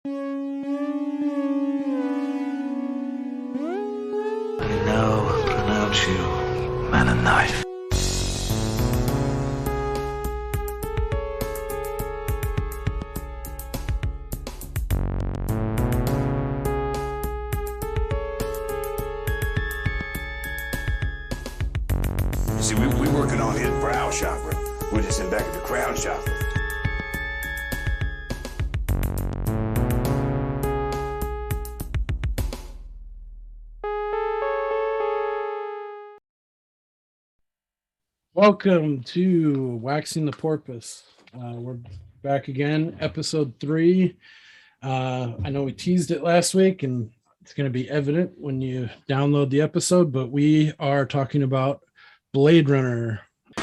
I now pronounce you man and knife. See, we working on his brow chakra. We're just in back of the crown chakra. Welcome to Waxing the Porpoise. We're back again, episode 3. I know we teased it last week, and it's going to be evident when you download the episode, but we are talking about Blade Runner. He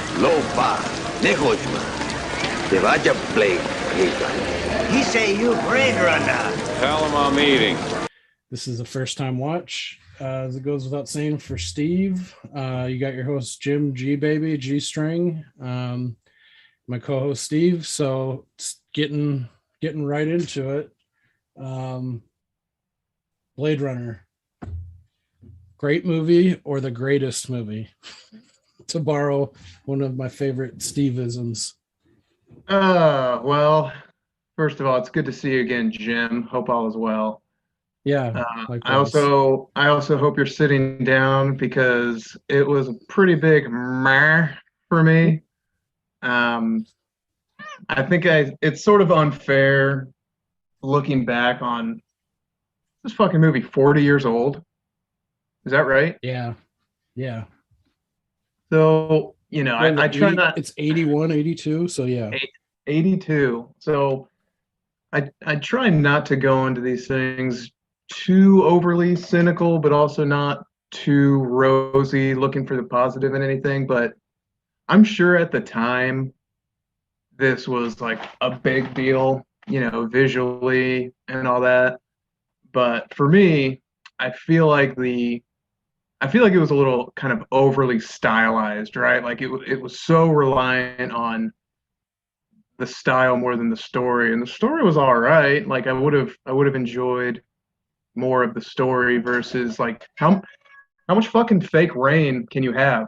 say you Blade Runner. Tell him I'm eating. This is a first-time watch, as it goes without saying, for Steve. You got your host, Jim G-Baby, G-String, my co-host, Steve. So it's getting right into it. Blade Runner. Great movie or the greatest movie? To borrow one of my favorite Steve-isms. Well, first of all, it's good to see you again, Jim. Hope all is well. Yeah. I also hope you're sitting down because it was a pretty big meh for me. I think it's sort of unfair looking back on this fucking movie 40 years old. Is that right? Yeah. So, I try not. It's 81, 82. So yeah. 82. So I try not to go into these things too overly cynical, but also not too rosy, looking for the positive in anything. But I'm sure at the time this was like a big deal, visually and all that. But for me, I feel like it was a little kind of overly stylized, right? Like it was so reliant on the style more than the story, and the story was all right. Like I would have enjoyed more of the story versus like how much fucking fake rain can you have?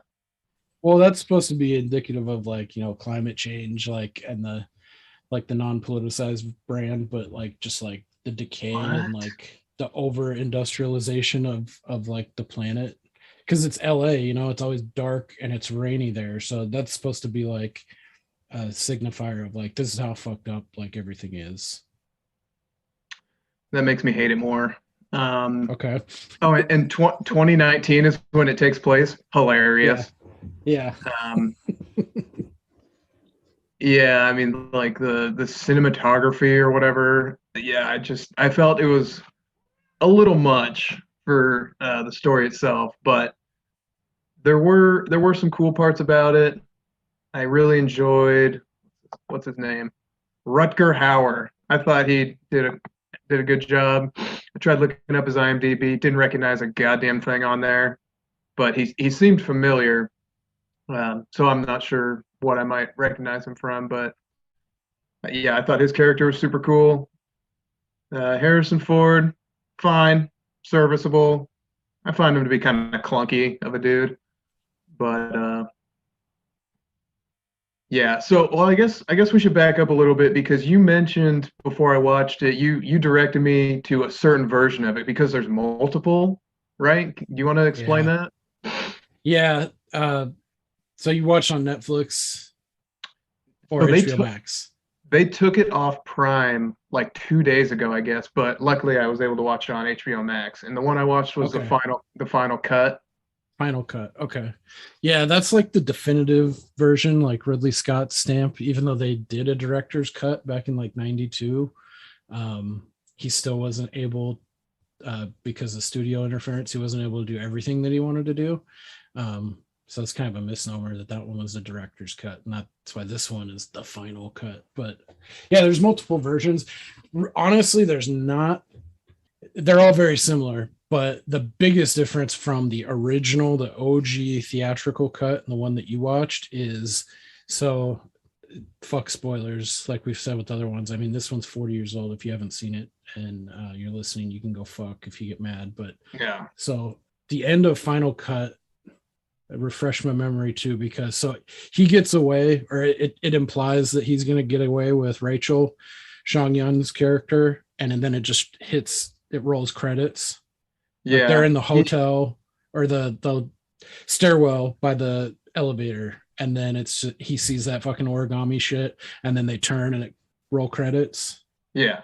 Well, that's supposed to be indicative of climate change, and the non-politicized brand, but just like the decay and the over industrialization of the planet, because it's LA, it's always dark and it's rainy there, so that's supposed to be a signifier of this is how fucked up everything is. That makes me hate it more. Okay. Oh, and 2019 is when it takes place. Hilarious. Yeah. Yeah, I mean, the cinematography or whatever. Yeah, I felt it was a little much for the story itself, but there were some cool parts about it. I really enjoyed, what's his name, Rutger Hauer. I thought he did a good job. I tried looking up his IMDb, didn't recognize a goddamn thing on there, but he seemed familiar. So I'm not sure what I might recognize him from, but yeah, I thought his character was super cool. Harrison Ford, fine, serviceable. I find him to be kind of clunky of a dude, but yeah. So, well, I guess we should back up a little bit because you mentioned before I watched it, you directed me to a certain version of it because there's multiple, right? Do you want to explain that? Yeah. So you watched on Netflix or HBO Max? They took it off Prime 2 days ago, I guess, but luckily I was able to watch it on HBO Max. And the one I watched was the final cut. Final cut. Okay. Yeah, that's the definitive version, Ridley Scott's stamp, even though they did a director's cut back in 92. He still wasn't able, because of studio interference, he wasn't able to do everything that he wanted to do. So it's kind of a misnomer that one was the director's cut, and that's why this one is the final cut. But yeah, there's multiple versions. Honestly, they're all very similar, but the biggest difference from the original, the OG theatrical cut, and the one that you watched is, so fuck spoilers, like we've said with other ones. I mean, this one's 40 years old. If you haven't seen it and you're listening, you can go fuck if you get mad. But Yeah. so the end of Final Cut, refresh my memory too, because so he gets away, or it implies that he's going to get away with Rachel, Shang Yun's character, and then it just hits, it rolls credits. Yeah. Like they're in the hotel or the stairwell by the elevator, and then he sees that fucking origami shit, and then they turn and it roll credits. Yeah.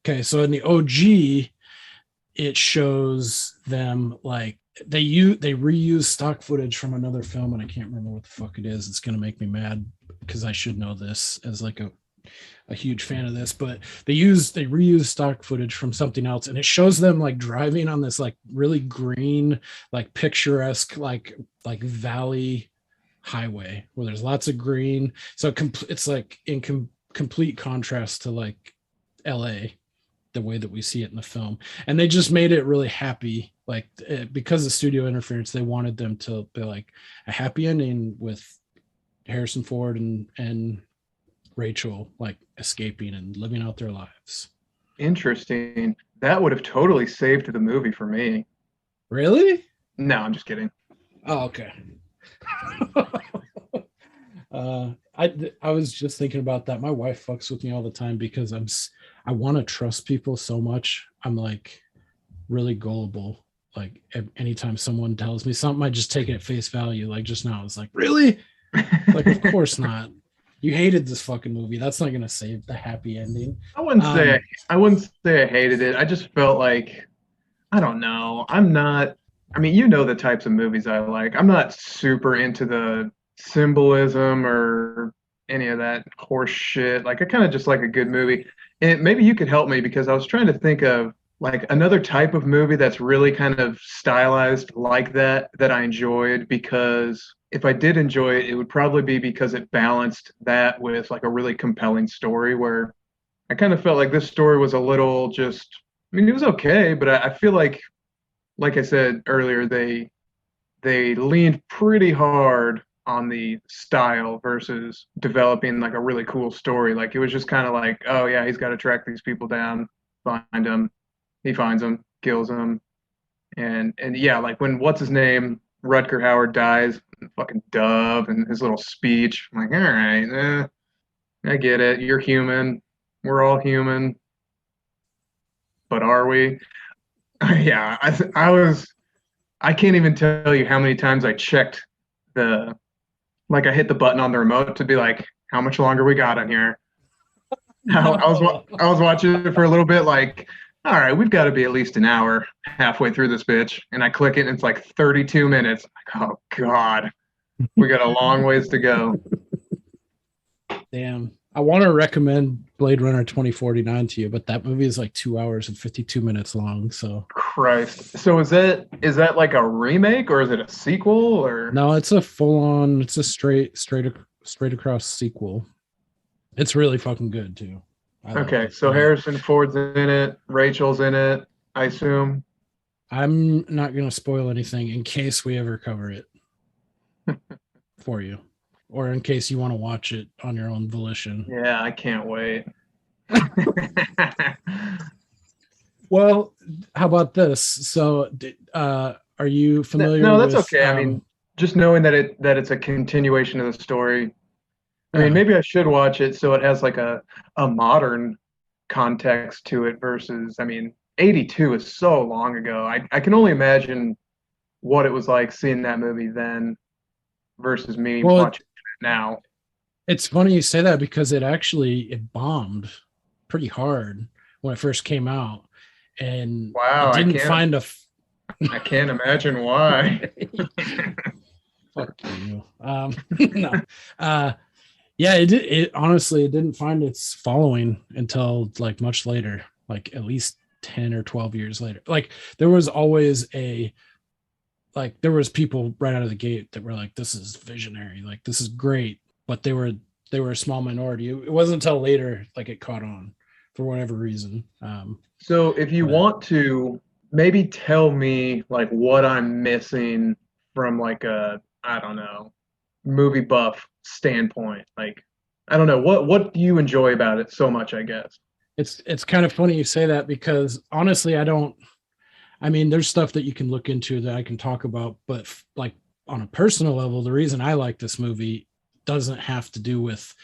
Okay, so in the OG, it shows them like they reuse stock footage from another film, and I can't remember what the fuck it is. It's gonna make me mad because I should know this as like a huge fan of this, but they reuse stock footage from something else, and it shows them like driving on this like really green, like picturesque, like valley highway where there's lots of green. So it's like in complete contrast to like LA, the way that we see it in the film. And they just made it really happy, like because of studio interference, they wanted them to be like a happy ending with Harrison Ford and Rachel like escaping and living out their lives. Interesting. That would have totally saved the movie for me. Really? No, I'm just kidding. Oh, okay. I was just thinking about that. My wife fucks with me all the time because I want to trust people so much. I'm like really gullible. Like anytime someone tells me something, I just take it at face value. Like just now, I was like, really? Like, of course not. You hated this fucking movie. That's not gonna save the happy ending. I wouldn't say I hated it. I just felt like, I don't know. I'm not. I mean, you know the types of movies I like. I'm not super into the symbolism or any of that horse shit. Like I kind of just like a good movie. And maybe you could help me because I was trying to think of like another type of movie that's really kind of stylized like that I enjoyed, because if I did enjoy it, it would probably be because it balanced that with like a really compelling story, where I kind of felt like this story was a little just, I mean, it was okay, but I feel like I said earlier, they leaned pretty hard on the style versus developing like a really cool story. Like it was just kind of like, oh yeah, he's got to track these people down, find them. He finds them, kills them. And yeah, like when what's his name, Rutger Hauer dies, fucking Dove and his little speech. I'm like, all right, I get it. You're human. We're all human. But are we? Yeah, I can't even tell you how many times I checked I hit the button on the remote to be like, how much longer we got on here? I was watching it for a little bit, like, all right, we've got to be at least an hour halfway through this bitch. And I click it and it's like 32 minutes. Like, oh God, we got a long ways to go. Damn. I want to recommend Blade Runner 2049 to you, but that movie is like 2 hours and 52 minutes long. So Christ. So is that like a remake or is it a sequel or? No, it's a full-on, it's a straight across sequel. It's really fucking good too. Okay, so Harrison Ford's in it, Rachel's in it, I assume. I'm not going to spoil anything in case we ever cover it for you, or in case you want to watch it on your own volition. Yeah, I can't wait. Well, how about this? So, are you familiar? No, that's with, okay. I mean, just knowing that it's a continuation of the story. I mean, maybe I should watch it so it has like a modern context to it versus, I mean, 82 is so long ago. I can only imagine what it was like seeing that movie then versus me watching it now. It's funny you say that because it bombed pretty hard when it first came out. And wow, I didn't find I can't imagine why. Fuck you. No. Yeah, it honestly, it didn't find its following until like much later, like at least 10 or 12 years later. Like there was always there was people right out of the gate that were like, this is visionary, like this is great, but they were a small minority. It wasn't until later like it caught on for whatever reason. So if you want to maybe tell me like what I'm missing from like I don't know, movie buff standpoint. Like I don't know. What do you enjoy about it so much, I guess? It's kind of funny you say that, because honestly, I mean, there's stuff that you can look into that I can talk about, but like on a personal level, the reason I like this movie doesn't have to do with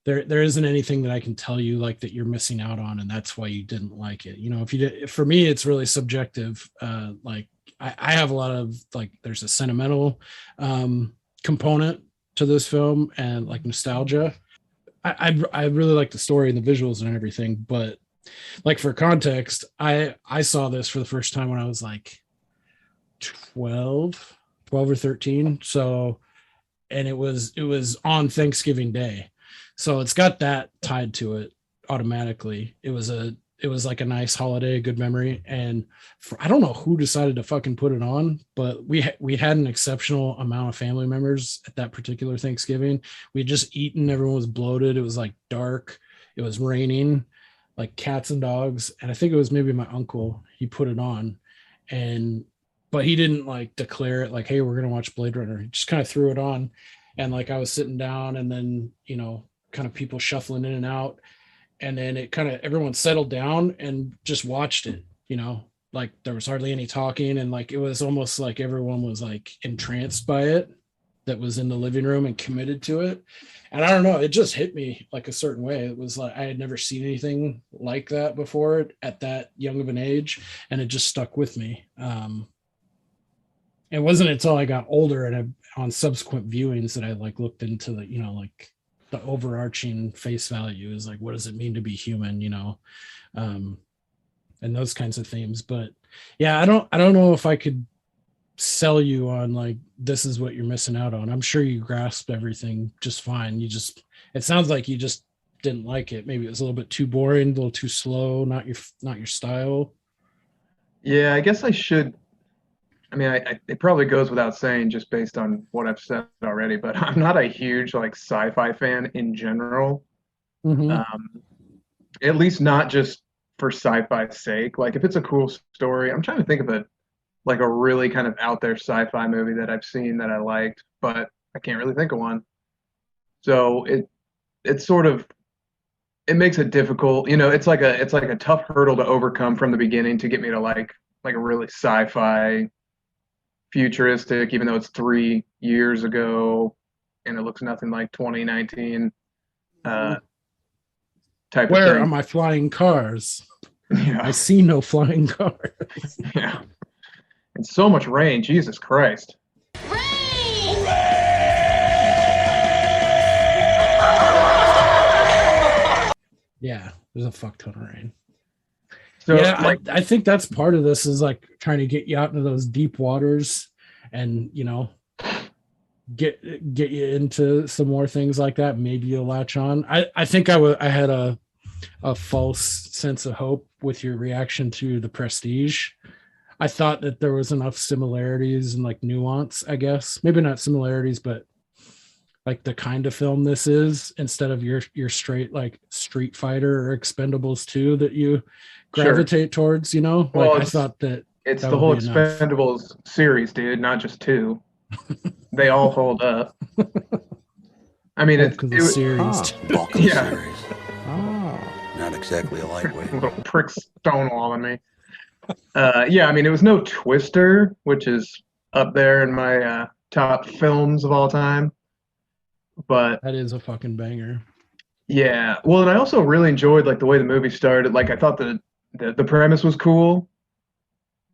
there isn't anything that I can tell you like that you're missing out on, and that's why you didn't like it. You know, if you did, for me, it's really subjective. Like I have a lot of like, there's a sentimental component to this film and like nostalgia. I really like the story and the visuals and everything, but like for context, I saw this for the first time when I was like 12 or 13. So, and it was on Thanksgiving Day. So it's got that tied to it automatically. It was like a nice holiday, a good memory. And I don't know who decided to fucking put it on, but we had an exceptional amount of family members at that particular Thanksgiving. We had just eaten, everyone was bloated. It was like dark. It was raining, like cats and dogs. And I think it was maybe my uncle, he put it on, but he didn't like declare it like, hey, we're going to watch Blade Runner. He just kind of threw it on. And like, I was sitting down, and then, you know, kind of people shuffling in and out. And then it kind of, everyone settled down and just watched it, you know, like there was hardly any talking. And like, it was almost like everyone was like entranced by it that was in the living room and committed to it. And I don't know, it just hit me like a certain way. It was like, I had never seen anything like that before at that young of an age. And it just stuck with me. It wasn't until I got older and on subsequent viewings that I like looked into the, you know, like the overarching face value is like, what does it mean to be human, you know, and those kinds of themes. But yeah, I don't know if I could sell you on like, this is what you're missing out on. I'm sure you grasped everything just fine. It sounds like you just didn't like it. Maybe it was a little bit too boring, a little too slow, not your style. Yeah, I guess I should. I mean, it probably goes without saying just based on what I've said already, but I'm not a huge like sci-fi fan in general. Mm-hmm. At least not just for sci-fi's sake. Like if it's a cool story, I'm trying to think of like a really kind of out there sci-fi movie that I've seen that I liked, but I can't really think of one. So it's sort of, it makes it difficult. You know, it's like a tough hurdle to overcome from the beginning to get me to like a really sci-fi, futuristic, even though it's 3 years ago and it looks nothing like 2019 type of Where thing. are my flying cars? Yeah. I see no flying cars. Yeah. And so much rain, Jesus Christ. Yeah, there's a fuck ton of rain. So yeah, like, I think that's part of this is like trying to get you out into those deep waters and, you know, get you into some more things like that. Maybe you'll latch on. I think I had a false sense of hope with your reaction to The Prestige. I thought that there was enough similarities and like nuance, I guess. Maybe not similarities, but like the kind of film this is, instead of your straight like Street Fighter or Expendables 2 that you gravitate towards, you know? Well, like I thought that it's that the whole would be enough. Expendables series, dude, not just 2. They all hold up. I mean, Bulk of the series. Bulk of the Yeah. series. Oh, not exactly a lightweight. little prick stonewalling me. Yeah, I mean, it was no Twister, which is up there in my top films of all time. But That is a fucking banger. yeah, well, and I also really enjoyed like the way the movie started. Like, I thought the premise was cool.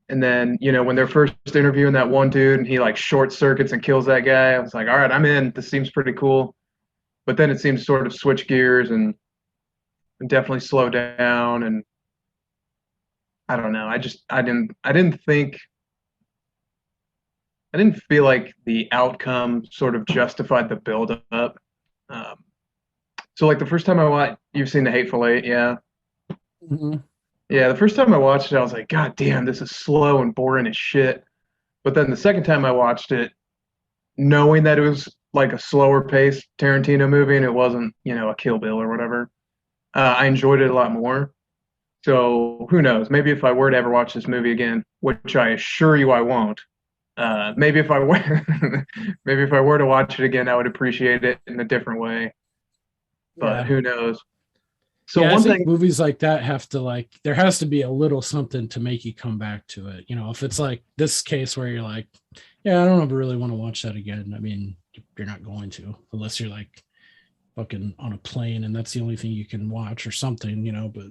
And then, you know, when they're first interviewing that one dude and he like short circuits and kills that guy, I was like, all right, I'm in. This seems pretty cool. But then it seems to sort of switch gears and definitely slow down. And I don't know. I didn't feel like the outcome sort of justified the build up. So like the first time I watched, you've seen The Hateful Eight, yeah. Mm-hmm. Yeah, the first time I watched it, I was like, God damn, this is slow and boring as shit. But then the second time I watched it, knowing that it was like a slower paced Tarantino movie and it wasn't, you know, a Kill Bill or whatever, I enjoyed it a lot more. So who knows? Maybe if I were to ever watch this movie again, which I assure you I won't, maybe if I were to watch it again, I would appreciate it in a different way. but Yeah. who knows? So Yeah, I one think thing, movies like that have to like there has to be a little something to make you come back to it. You know, if it's like this case where you're like, yeah, I don't really want to watch that again. I mean, you're not going to unless you're like fucking on a plane and that's the only thing you can watch or something, you know, but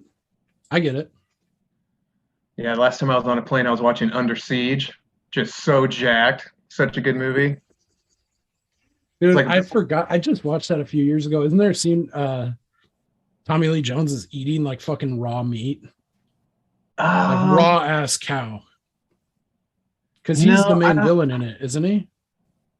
I get it. yeah, last time I was on a plane, I was watching Under Siege. Just so jacked. Such a good movie. Dude, Like, I forgot. I just watched that a few years ago. Isn't there a scene Tommy Lee Jones is eating like fucking raw meat? Like raw ass cow. Because he's the no, main villain in it, isn't he?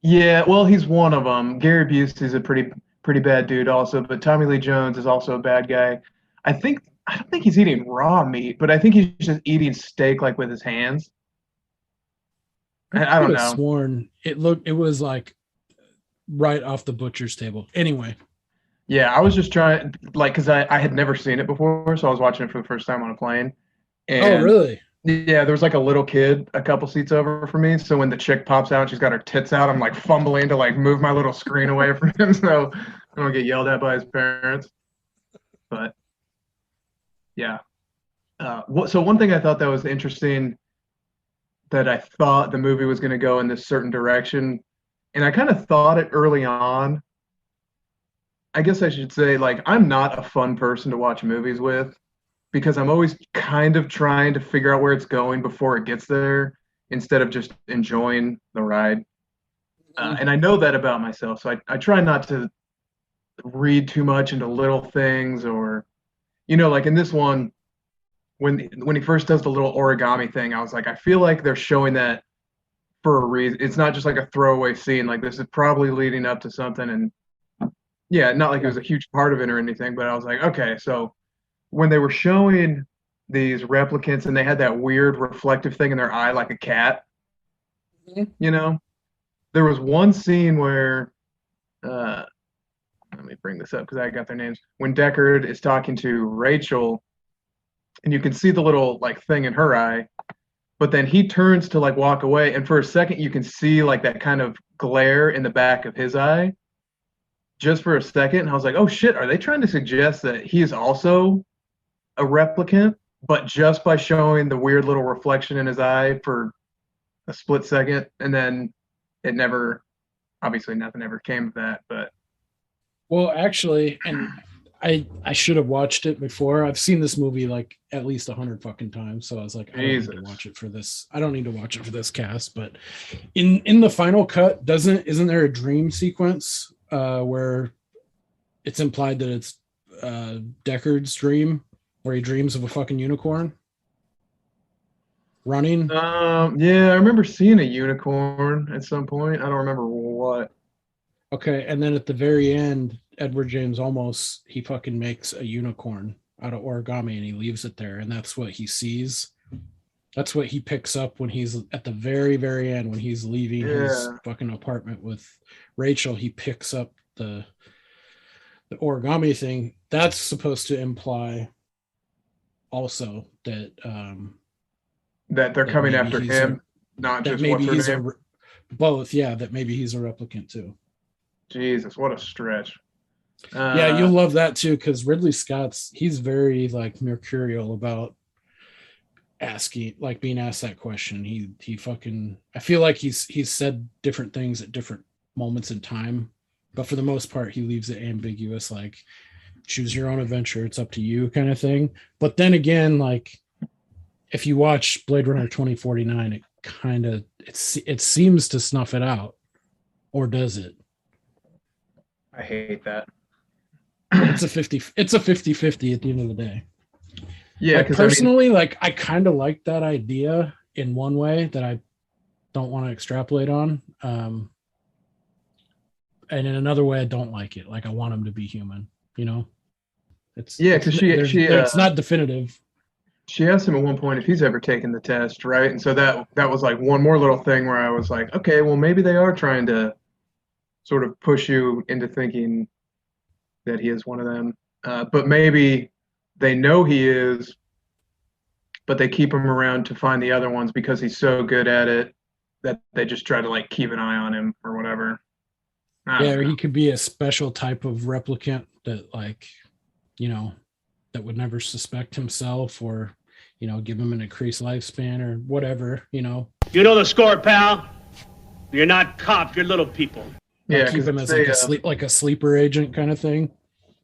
yeah, well, he's one of them. Gary Busey's a pretty bad dude also, but Tommy Lee Jones is also a bad guy. I don't think he's eating raw meat, but I think he's just eating steak like with his hands. I could don't have know. sworn it was like right off the butcher's table. Anyway, Yeah, I was just trying like because I had never seen it before, so I was watching it for the first time on a plane. oh And really? yeah, there was like a little kid a couple seats over from me. So when the chick pops out and she's got her tits out, I'm like fumbling to like move my little screen away from him so I don't get yelled at by his parents. But yeah. So one thing I thought that was interesting that I thought the movie was going to go in this certain direction, and I kind of thought it early on. I guess I should say like I'm not a fun person to watch movies with because I'm always kind of trying to figure out where it's going before it gets there instead of just enjoying the ride. And I know that about myself, so I try not to read too much into little things or, like in this one, when he first does the little origami thing, I was like, I feel like they're showing that for a reason. It's not just like a throwaway scene. Like this is probably leading up to something, and yeah, not like it was a huge part of it or anything, but I was like, okay, so when they were showing these replicants and they had that weird reflective thing in their eye like a cat, there was one scene where let me bring this up because I got their names. When Deckard is talking to Rachel and you can see the little like thing in her eye, but then he turns to like walk away and for a second you can see like that kind of glare in the back of his eye just for a second. And I was like, oh shit, are they trying to suggest that he is also a replicant, but just by showing the weird little reflection in his eye for a split second, and then it never, obviously nothing ever came of that. But well, actually, and I should have watched it before. I've seen this movie like at least 100 fucking times, so I was like, I don't need to watch it for this. I don't need to watch it for this cast. But in the final cut, isn't there a dream sequence where it's implied that it's Deckard's dream? Where he dreams of a fucking unicorn running. Yeah, I remember seeing a unicorn at some point. I don't remember what. Okay, and then at the very end, Edward James Olmos, he fucking makes a unicorn out of origami and he leaves it there, and that's what he sees. That's what he picks up when he's at the very, very end when he's leaving his fucking apartment with Rachel. He picks up the origami thing. That's supposed to imply also that that they're coming after him, not just maybe what's her he's name? Both, yeah, that maybe he's a replicant too. Jesus, what a stretch. Yeah, you'll love that too, because Ridley Scott's he's very like mercurial about being asked that question. He fucking I feel like he's said different things at different moments in time, but for the most part he leaves it ambiguous, like choose your own adventure, it's up to you kind of thing. But then again, like if you watch Blade Runner 2049, it kind of it seems to snuff it out, or does it? I hate that. It's a 50-50 at the end of the day. Yeah, like, personally, I kind of like that idea in one way that I don't want to extrapolate on, and in another way I don't like it. Like I want him to be human, because it's not definitive. She asked him at one point if he's ever taken the test, right? And so that was like one more little thing where I was like, okay, well maybe they are trying to sort of push you into thinking that he is one of them, but maybe they know he is, but they keep him around to find the other ones because he's so good at it that they just try to like keep an eye on him or whatever. Yeah, or he could be a special type of replicant that, like, you know, that would never suspect himself, or, you know, give him an increased lifespan or whatever, you know. You know the score, pal. You're not cops, you're little people. Yeah, Keep him as like a sleeper agent kind of thing.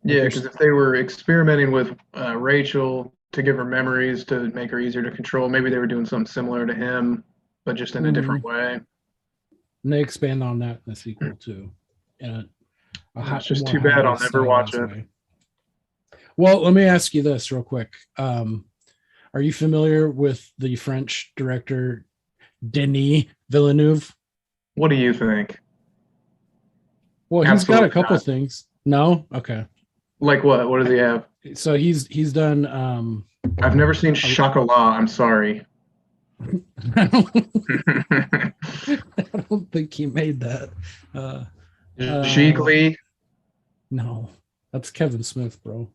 Yeah, because if they were experimenting with Rachel to give her memories to make her easier to control, maybe they were doing something similar to him, but just in a different way. And they expand on that in the sequel too. It's just too bad I'll never watch it. Well, let me ask you this real quick. Are you familiar with the French director Denis Villeneuve? What do you think? Well, he's got a couple things. No? Okay. Like what? What does he have? So he's done I've never seen Chocolat. I'm sorry. I don't think he made that. Gigli? No. That's Kevin Smith, bro.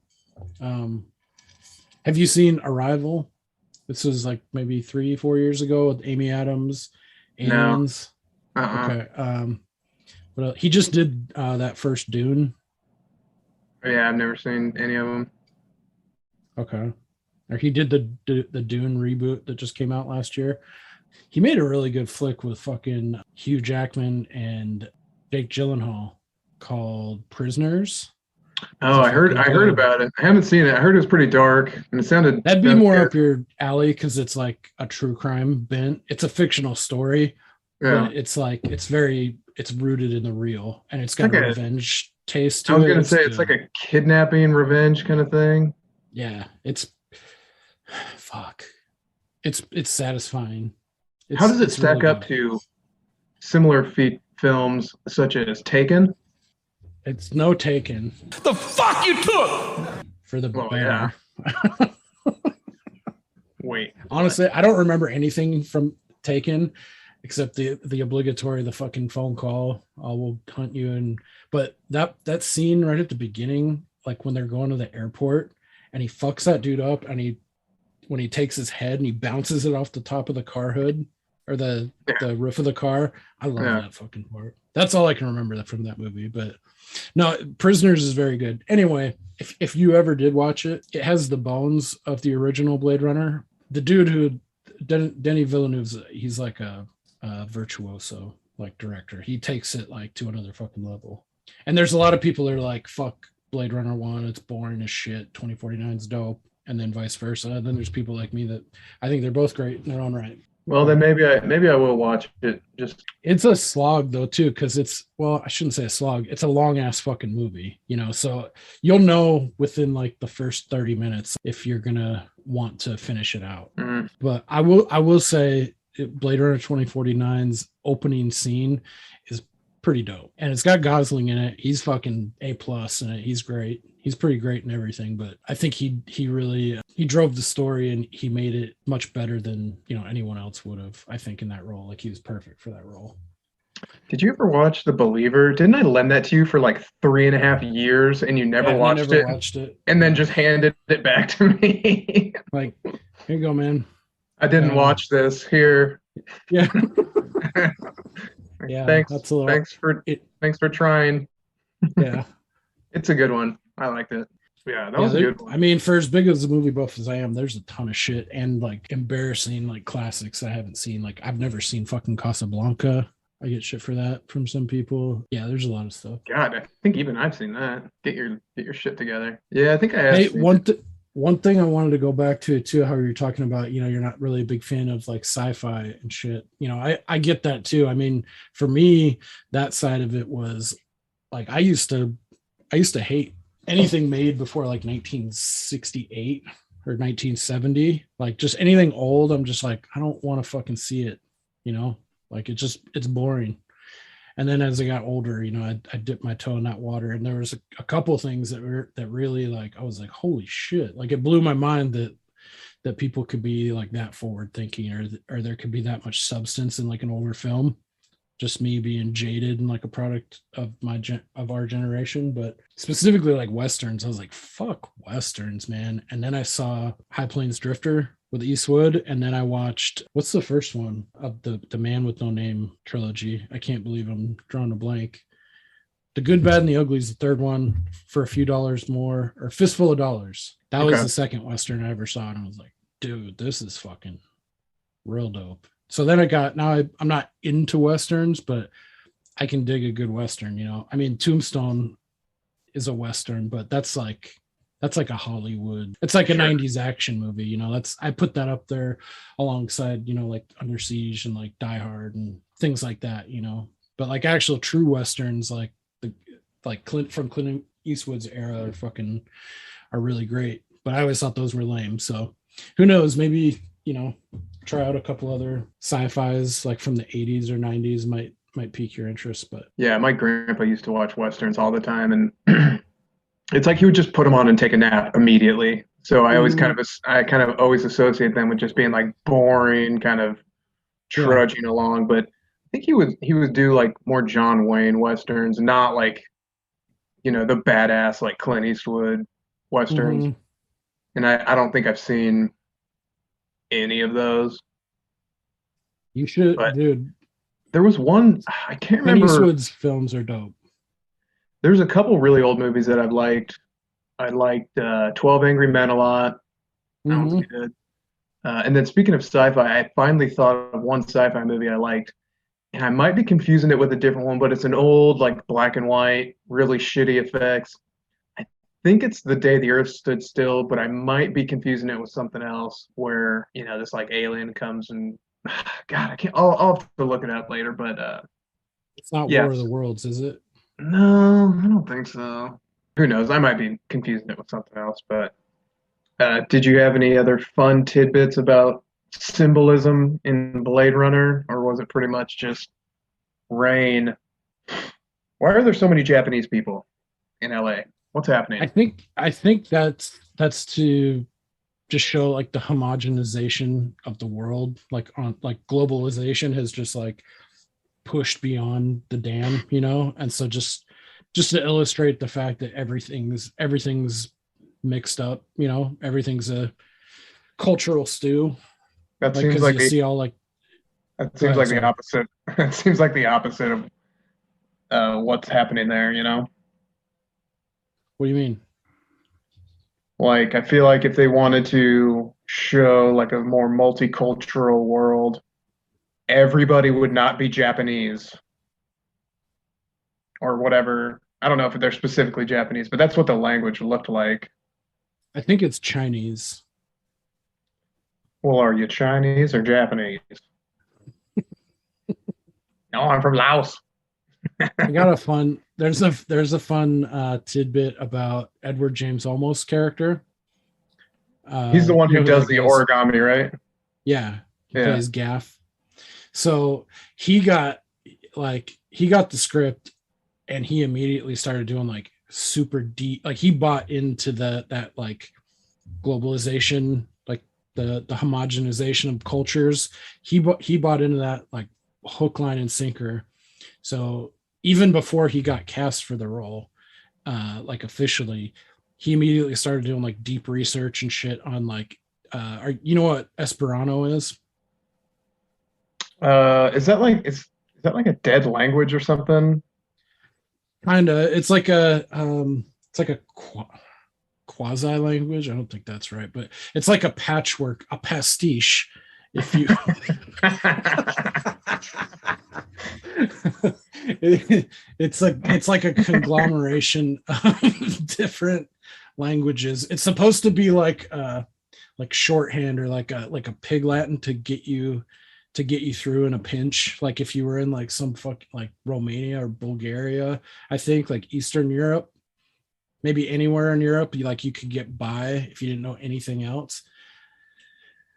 Have you seen Arrival? This was like maybe 3-4 years ago with Amy Adams, Aliens. No. Okay. But he just did that first Dune. Yeah, I've never seen any of them. Okay. Or he did the Dune reboot that just came out last year. He made a really good flick with fucking Hugh Jackman and Jake Gyllenhaal called Prisoners. Oh, I heard about it. I haven't seen it. I heard it was pretty dark, and it sounded that'd be more up your alley because it's like a true crime bent. It's a fictional story, but it's like it's rooted in the real, and it's got a revenge taste to it. I was gonna say it's like a kidnapping revenge kind of thing. Yeah, it's satisfying. How does it stack up to similar films such as Taken? It's no Taken. The fuck you took for the banner. Yeah. Wait. Honestly, I don't remember anything from Taken except the obligatory the fucking phone call. I will hunt you. But that scene right at the beginning, like when they're going to the airport and he fucks that dude up, and when he takes his head and he bounces it off the top of the car hood or the roof of the car. I love that fucking part. That's all I can remember from that movie. But no, Prisoners is very good. Anyway, if you ever did watch it, it has the bones of the original Blade Runner. The dude who Denis Villeneuve, he's like a virtuoso like director. He takes it like to another fucking level. And there's a lot of people that are like, fuck Blade Runner 1, it's boring as shit. 2049 is dope. And then vice versa. And then there's people like me that I think they're both great in their own right. Well, then maybe I will watch it. It's a slog though too, because I shouldn't say a slog. It's a long ass fucking movie, you know. So you'll know within like the first 30 minutes if you're gonna want to finish it out. Mm. But I will say Blade Runner 2049's opening scene is pretty dope, and it's got Gosling in it. He's fucking A+ in it. He's great. He's pretty great in everything, but I think he really he drove the story and he made it much better than anyone else would have. I think in that role, like he was perfect for that role. Did you ever watch The Believer? Didn't I lend that to you for like 3.5 years and you never watched it? And then just handed it back to me. Like, here you go, man. I didn't watch this. Here. Yeah. Yeah. Thanks for trying. Yeah. It's a good one. I liked it. Yeah, that was a good one. I mean, for as big as the movie buff as I am, there's a ton of shit and like embarrassing like classics I haven't seen. Like I've never seen fucking Casablanca. I get shit for that from some people. Yeah, there's a lot of stuff. God, I think even I've seen that. Get your shit together. Yeah, I think I have. Hey, one thing I wanted to go back to too, how you're talking about, you're not really a big fan of like sci-fi and shit. I get that too. I mean, for me, that side of it was like I used to hate anything made before like 1968 or 1970, like just anything old. I'm just like, I don't want to fucking see it, like it's boring. And then as I got older, I dipped my toe in that water, and there was a couple of things that really like, I was like, holy shit. Like it blew my mind that people could be like that forward thinking, or there could be that much substance in like an older film. Just me being jaded and like a product of our generation, but specifically like Westerns, I was like, fuck Westerns, man. And then I saw High Plains Drifter with Eastwood, and then I watched, what's the first one of the Man with No Name trilogy? I can't believe I'm drawing a blank. The Good, Bad, and the Ugly is the third one for a few dollars more, or Fistful of Dollars. That was the second Western I ever saw, and I was like, dude, this is fucking real dope. So then I'm not into Westerns, but I can dig a good Western, you know. I mean, Tombstone is a Western, but that's like a Hollywood. It's like a 90s action movie, you know. I put that up there alongside, you know, like Under Siege and like Die Hard and things like that, you know. But like actual true Westerns, like from Clint Eastwood's era are really great. But I always thought those were lame. So who knows? Maybe, you know, try out a couple other sci-fis like from the 80s or 90s might pique your interest. But yeah, my grandpa used to watch Westerns all the time, and it's like he would just put them on and take a nap immediately. So I always kind of always associate them with just being like boring, kind of trudging along. But I think he would do like more John Wayne Westerns, not like, you know, the badass like Clint Eastwood Westerns. And I don't think I've seen any of those. You should, dude. There was one, I can't remember. Clint Eastwood's films are dope. There's a couple really old movies that I've liked. I liked 12 Angry Men a lot. That was good. And then speaking of sci-fi, I finally thought of one sci-fi movie I liked. And I might be confusing it with a different one, but it's an old, like, black and white, really shitty effects. I think it's The Day the Earth Stood Still, but I might be confusing it with something else where, you know, this, like, alien comes and, God, I can't, I'll have to look it up later, but it's not War of the Worlds, is it? No, I don't think so. Who knows? I might be confusing it with something else, but did you have any other fun tidbits about symbolism in Blade Runner, or was it pretty much just rain? Why are there so many Japanese people in LA? What's happening? I think that's to just show like the homogenization of the world, like globalization has just like pushed beyond the dam, you know, and so just to illustrate the fact that everything's mixed up, you know, everything's a cultural stew. That seems like you see all like. That seems like the opposite. It seems like the opposite of what's happening there. You know. What do you mean? Like, I feel like if they wanted to show like a more multicultural world, everybody would not be Japanese or whatever. I don't know if they're specifically Japanese, but that's what the language looked like. I think it's Chinese. Well, are you Chinese or Japanese? No, I'm from Laos. I got there's a fun tidbit about Edward James Olmos' character. He's the one who does the origami, right? Yeah, he plays Gaff. So he got the script and he immediately started doing like super deep, like he bought into that like globalization, like the homogenization of cultures. He bought into that like hook, line, and sinker. So even before he got cast for the role, like officially, he immediately started doing like deep research and shit on like, you know what Esperanto is? Is that like a dead language or something? Kinda. It's like a quasi language. I don't think that's right, but it's like a patchwork, a pastiche. If you, it's like a conglomeration of different languages. It's supposed to be like shorthand or like a pig Latin to get you through in a pinch. Like if you were in like some like Romania or Bulgaria, I think like Eastern Europe, maybe anywhere in Europe, you could get by if you didn't know anything else.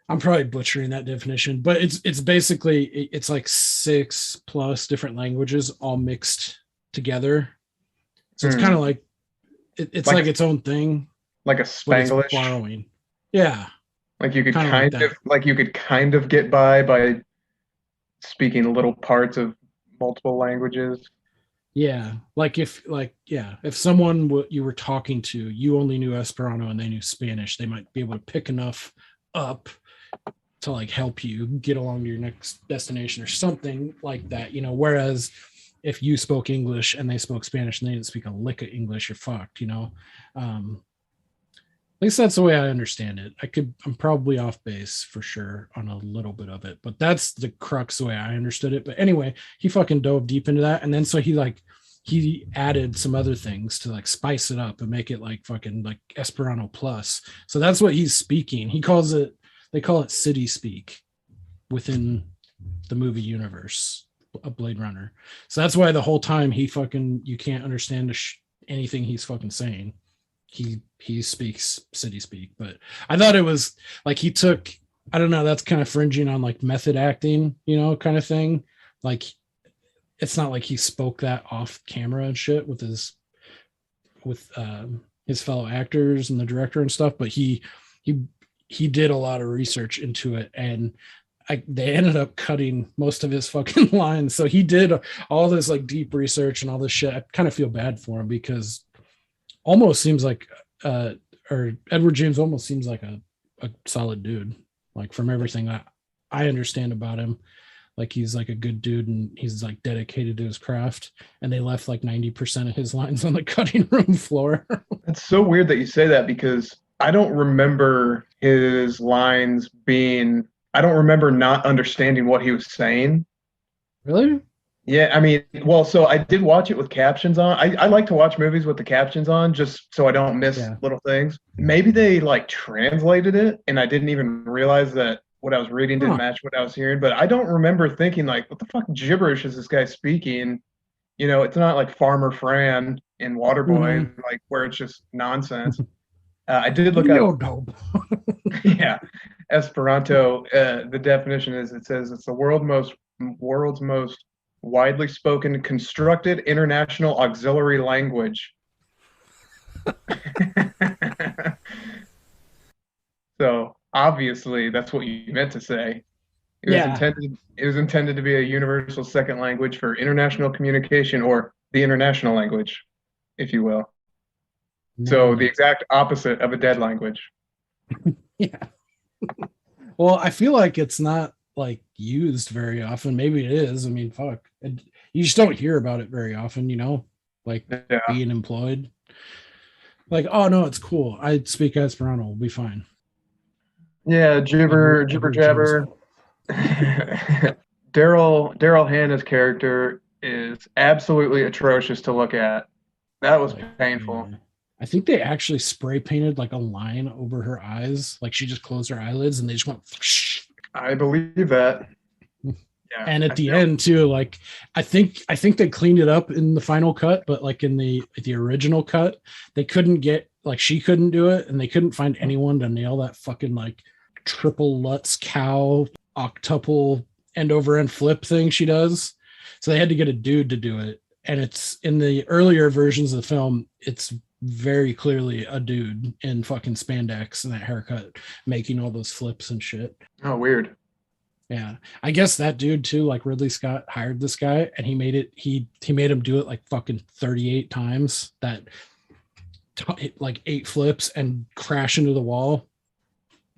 I'm probably butchering that definition, but it's basically it's like 6+ different languages all mixed together. So it's kind of like it's like its own thing, like a Spanglish borrowing. Yeah, like you could you could kind of get by speaking little parts of multiple languages. Yeah, like if someone you were talking to, you only knew Esperanto and they knew Spanish, they might be able to pick enough up to like help you get along to your next destination or something like that, you know. Whereas if you spoke English and they spoke Spanish and they didn't speak a lick of English, you're fucked, At least that's the way I understand it. I'm probably off base for sure on a little bit of it, but that's the crux the way I understood it. But anyway, he fucking dove deep into that. And then so he added some other things to like spice it up and make it like fucking like Esperanto plus. So that's what he's speaking. They call it city speak within the movie universe, a Blade Runner. So that's why the whole time you can't understand anything he's fucking saying. He speaks city speak. But I thought it was like he took, I don't know, that's kind of fringing on like method acting, kind of thing. Like it's not like he spoke that off camera and shit with his fellow actors and the director and stuff, but he did a lot of research into it, and they ended up cutting most of his fucking lines. So he did all this like deep research and all this shit. I kind of feel bad for him because almost seems like or Edward James almost seems like a solid dude, like from everything I understand about him. Like he's like a good dude and he's like dedicated to his craft, and they left like 90% of his lines on the cutting room floor. It's so weird that you say that because I don't remember his lines I don't remember not understanding what he was saying. Really? Yeah, I mean, well, so I did watch it with captions on. I like to watch movies with the captions on just so I don't miss little things. Maybe they like translated it and I didn't even realize that what I was reading didn't match what I was hearing. But I don't remember thinking like, what the fuck gibberish is this guy speaking? It's not like Farmer Fran in Waterboy, like where it's just nonsense. I did look up. Yeah, Esperanto. The definition is it says it's the world's most widely spoken constructed international auxiliary language. So obviously that's what you meant to say. It was intended to be a universal second language for international communication, or the international language, if you will. So the exact opposite of a dead language. Yeah. Well, I feel like it's not like used very often. Maybe it is. I mean, fuck. You just don't hear about it very often, like being employed. Like, oh no, it's cool. I speak Esperanto. We'll be fine. Yeah, jibber jabber. Daryl Hannah's character is absolutely atrocious to look at. That was painful. Yeah. I think they actually spray painted like a line over her eyes. Like she just closed her eyelids and they just went. I believe that. Yeah, and at the end too, like I think they cleaned it up in the final cut, but like in the original cut, they couldn't get, like she couldn't do it, and they couldn't find anyone to nail that fucking like triple Lutz cow octuple end over end flip thing she does. So they had to get a dude to do it. And it's in the earlier versions of the film, it's very clearly a dude in fucking spandex and that haircut making all those flips and shit. Oh, weird. Yeah. I guess that dude too, like Ridley Scott hired this guy and he made him do it like fucking 38 times, that like 8 flips and crash into the wall.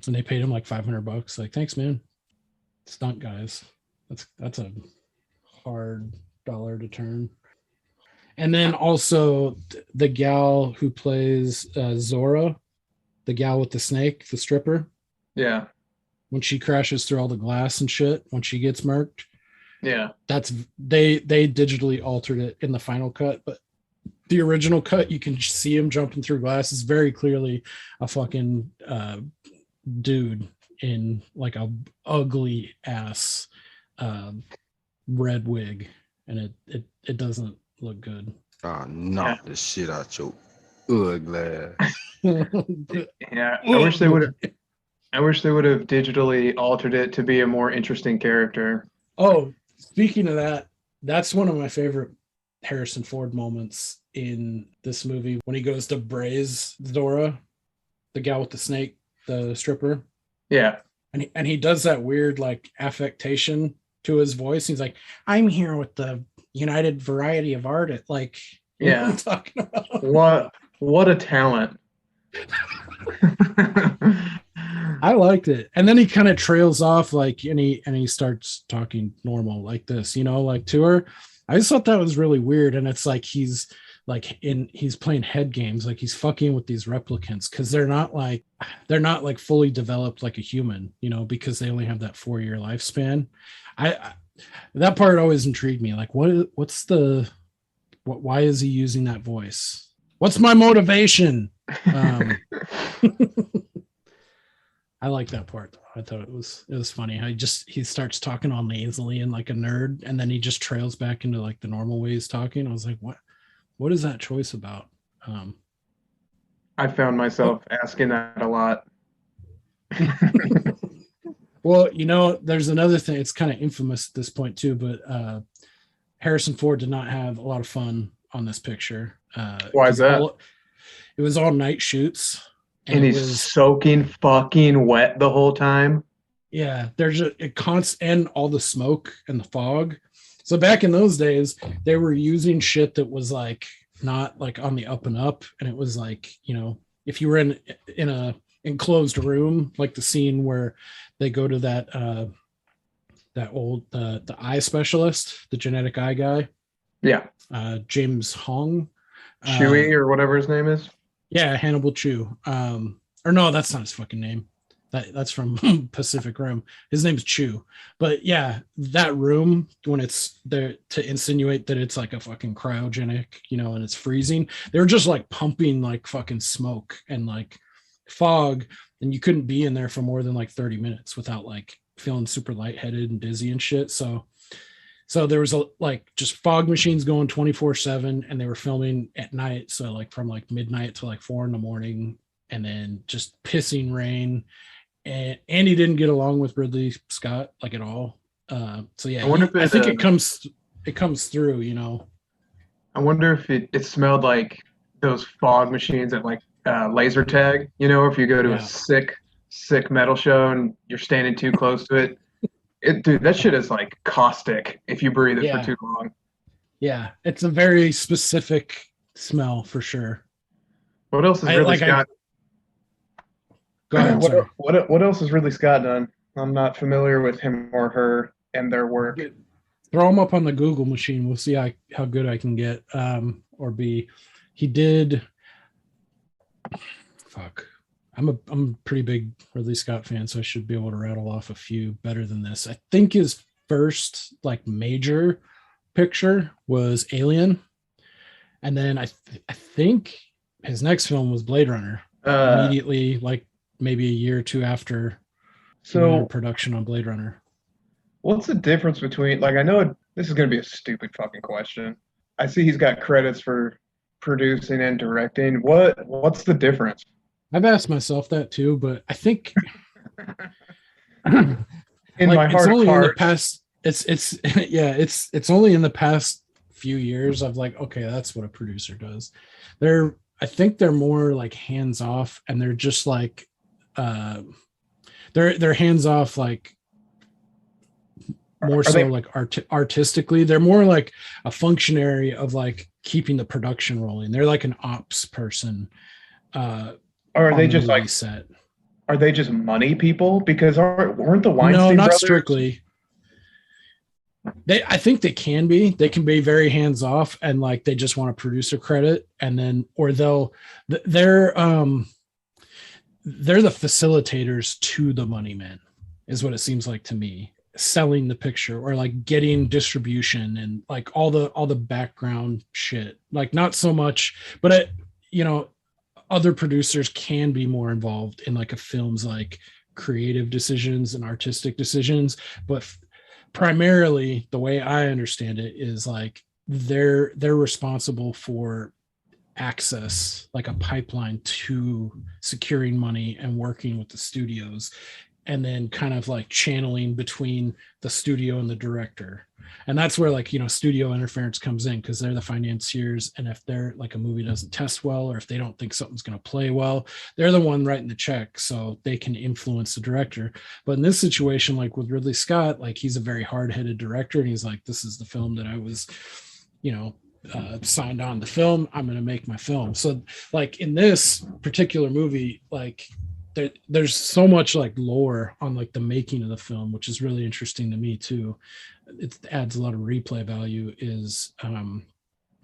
And they paid him like $500. Like, thanks, man. Stunt guys. That's a hard dollar to turn. And then also the gal who plays Zora, the gal with the snake, the stripper. Yeah. When she crashes through all the glass and shit, when she gets murked. Yeah. They digitally altered it in the final cut, but the original cut, you can see him jumping through glass. Is very clearly a fucking dude in like a ugly ass red wig, and it doesn't look good. Knock the shit out your ugly. Yeah, I wish they would have digitally altered it to be a more interesting character. Oh, speaking of that, that's one of my favorite Harrison Ford moments in this movie, when he goes to braise Zora, the gal with the snake, the stripper. Yeah. And he does that weird like affectation to his voice. He's like, I'm here with the United Variety of Art. Like, yeah, what I'm talking about. What a talent. I liked it. And then he kind of trails off, like, and he starts talking normal like this, like to her. I just thought that was really weird. And it's like he's playing head games, like he's fucking with these replicants because they're not like fully developed like a human, you know, because they only have that 4-year lifespan. That part always intrigued me. Like, why is he using that voice? What's my motivation? I like that part though. I thought it was funny how he starts talking all nasally and like a nerd, and then he just trails back into like the normal way he's talking. I was like, what is that choice about? I found myself asking that a lot. Well, you know, there's another thing. It's kind of infamous at this point too, but Harrison Ford did not have a lot of fun on this picture. Why is that? It was all night shoots. And he's soaking fucking wet the whole time. Yeah, there's and all the smoke and the fog. So back in those days, they were using shit that was like not like on the up and up, and it was like, you know, if you were in a enclosed room, like the scene where they go to that old the eye specialist, the genetic eye guy. Yeah. James Hong. Chewie or whatever his name is. Yeah, Hannibal Chew. Or no, that's not his fucking name. That's from Pacific Rim. His name's Chew. But yeah, that room, when it's there to insinuate that it's like a fucking cryogenic, you know, and it's freezing, they were just like pumping like fucking smoke and like fog, and you couldn't be in there for more than like 30 minutes without like feeling super lightheaded and dizzy and shit. So there was just fog machines going 24/7, and they were filming at night. So like from like midnight to like 4 a.m, and then just pissing rain. And he didn't get along with Ridley Scott like at all. So yeah, I think it comes through, you know. I wonder if it smelled like those fog machines at like laser tag, you know, if you go to a sick metal show and you're standing too close to it. Dude, that shit is like caustic if you breathe it for too long. Yeah, it's a very specific smell for sure. What else has Ridley Scott? Go ahead. What else has Ridley Scott done? I'm not familiar with him or her and their work. Throw him up on the Google machine. We'll see how good I can get. Or be. He did. Fuck. I'm a pretty big Ridley Scott fan, so I should be able to rattle off a few better than this. I think his first like major picture was Alien, and then I think his next film was Blade Runner. Immediately, like maybe a year or two after production on Blade Runner. What's the difference between, like, I know this is going to be a stupid fucking question. I see he's got credits for producing and directing. What's the difference? I've asked myself that too, but I think in my heart only of hearts, in the past. It's only in the past few years I've like, okay, that's what a producer does. I think they're more like hands off, and they're just like they're hands off, like more so like artistically. They're more like a functionary of like keeping the production rolling. They're like an ops person. Or are they just like set? Are they just money people? Because weren't the Weinstein No, not brothers? strictly. I think they can be. They can be very hands off, and like they just want a producer credit, and then they're the facilitators to the money men, is what it seems like to me. Selling the picture or like getting distribution and like all the background shit. Like not so much, but other producers can be more involved in like a film's like creative decisions and artistic decisions, but primarily the way I understand it is like they're responsible for access, like a pipeline to securing money and working with the studios, and then kind of like channeling between the studio and the director. And that's where like, studio interference comes in, because they're the financiers. And if they're like a movie doesn't test well, or if they don't think something's going to play well, they're the one writing the check, so they can influence the director. But in this situation, like with Ridley Scott, like he's a very hard-headed director, and he's like, this is the film that I was, signed on to film. I'm going to make my film. So like in this particular movie, like there's so much like lore on like the making of the film, which is really interesting to me too. It adds a lot of replay value, is